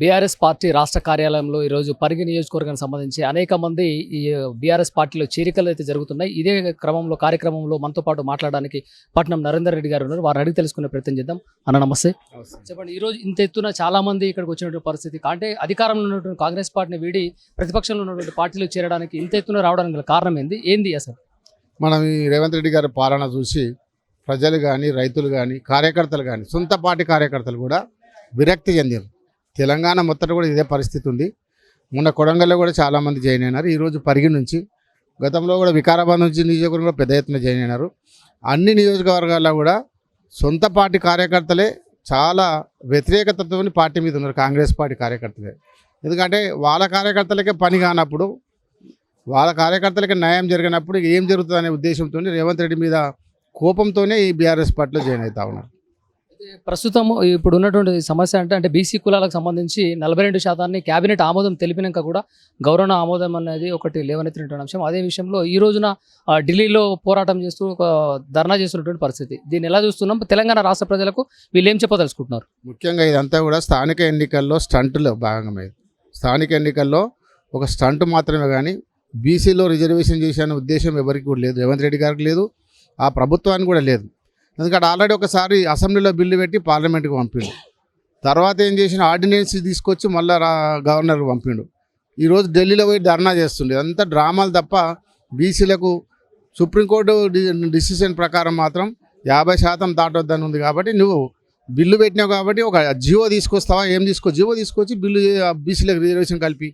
BRS party రాష్ట్ర కార్యాలయంలో ఈరోజు పరిగి నియోజకవర్గానికి సంబంధించి అనేక మంది ఈ బీఆర్ఎస్ పార్టీలో చేరికలు అయితే జరుగుతున్నాయి. ఇదే కార్యక్రమంలో మనతో పాటు మాట్లాడడానికి పట్నం నరేందర్ రెడ్డి గారు ఉన్నారు. వారిని అడిగి తెలుసుకునే ప్రయత్నం చేద్దాం. అన్న నమస్తే. చెప్పండి, ఈరోజు ఇంత ఎత్తున చాలా మంది ఇక్కడికి వచ్చినటువంటి పరిస్థితి అంటే అధికారంలో ఉన్నటువంటి కాంగ్రెస్ పార్టీని వీడి ప్రతిపక్షంలో ఉన్నటువంటి పార్టీలో చేరడానికి ఇంత ఎత్తున రావడానికి గల కారణం ఏంది అసలు? మనం ఈ రేవంత్ రెడ్డి గారి పాలన చూసి ప్రజలు కానీ రైతులు కానీ కార్యకర్తలు కానీ సొంత పార్టీ కార్యకర్తలు కూడా విరక్తి చెందారు. తెలంగాణ మొత్తం కూడా ఇదే పరిస్థితి ఉంది. మొన్న కొడంగల్లో కూడా చాలామంది జాయిన్ అయినారు. ఈరోజు పరిగి నుంచి, గతంలో కూడా వికారాబాద్ నుంచి నియోజకవర్గంలో పెద్ద ఎత్తున జాయిన్ అయినారు. అన్ని నియోజకవర్గాల్లో కూడా సొంత పార్టీ కార్యకర్తలే చాలా వ్యతిరేకతతో పార్టీ మీద ఉన్నారు, కాంగ్రెస్ పార్టీ కార్యకర్తలే. ఎందుకంటే వాళ్ళ కార్యకర్తలకే పని కానప్పుడు, వాళ్ళ కార్యకర్తలకి న్యాయం జరిగినప్పుడు ఏం జరుగుతుంది అనే ఉద్దేశంతో రేవంత్ రెడ్డి మీద కోపంతోనే ఈ బీఆర్ఎస్ పార్టీలో జాయిన్ అవుతా ఉన్నారు. ప్రస్తుతం ఇప్పుడు ఉన్నటువంటి సమస్య అంటే బీసీ కులాలకు సంబంధించి 42% కేబినెట్ ఆమోదం తెలిపినాక కూడా గవర్నర్ ఆమోదం అనేది ఒకటి లేవనెత్తినటువంటి అంశం. అదే విషయంలో ఈ రోజున ఢిల్లీలో పోరాటం చేస్తూ ఒక ధర్నా చేస్తున్నటువంటి పరిస్థితి. దీన్ని ఎలా చూస్తున్నాం? తెలంగాణ రాష్ట్ర ప్రజలకు వీళ్ళు ఏం చెప్పదలుచుకుంటున్నారు? ముఖ్యంగా ఇదంతా కూడా స్థానిక ఎన్నికల్లో స్టంట్లో భాగమే. స్థానిక ఎన్నికల్లో ఒక స్టంట్ మాత్రమే, కానీ బీసీలో రిజర్వేషన్ చేసే ఉద్దేశం ఎవరికి కూడా లేదు. రేవంత్ రెడ్డి గారికి లేదు, ఆ ప్రభుత్వానికి కూడా లేదు. ఎందుకంటే ఆల్రెడీ ఒకసారి అసెంబ్లీలో బిల్లు పెట్టి పార్లమెంట్కి పంపిండు. తర్వాత ఏం చేసిన ఆర్డినెన్స్ తీసుకొచ్చి మళ్ళీ గవర్నర్కి పంపిండు. ఈరోజు ఢిల్లీలో పోయి ధర్నా చేస్తుండే. అంతా డ్రామాలు తప్ప బీసీలకు సుప్రీంకోర్టు డిసిషన్ ప్రకారం మాత్రం 50% దాటొద్దని ఉంది. కాబట్టి నువ్వు బిల్లు పెట్టినావు కాబట్టి ఒక జీవో తీసుకొస్తావా, ఏం జీవో తీసుకొచ్చి బిల్లు బీసీలకు రిజర్వేషన్ కలిపి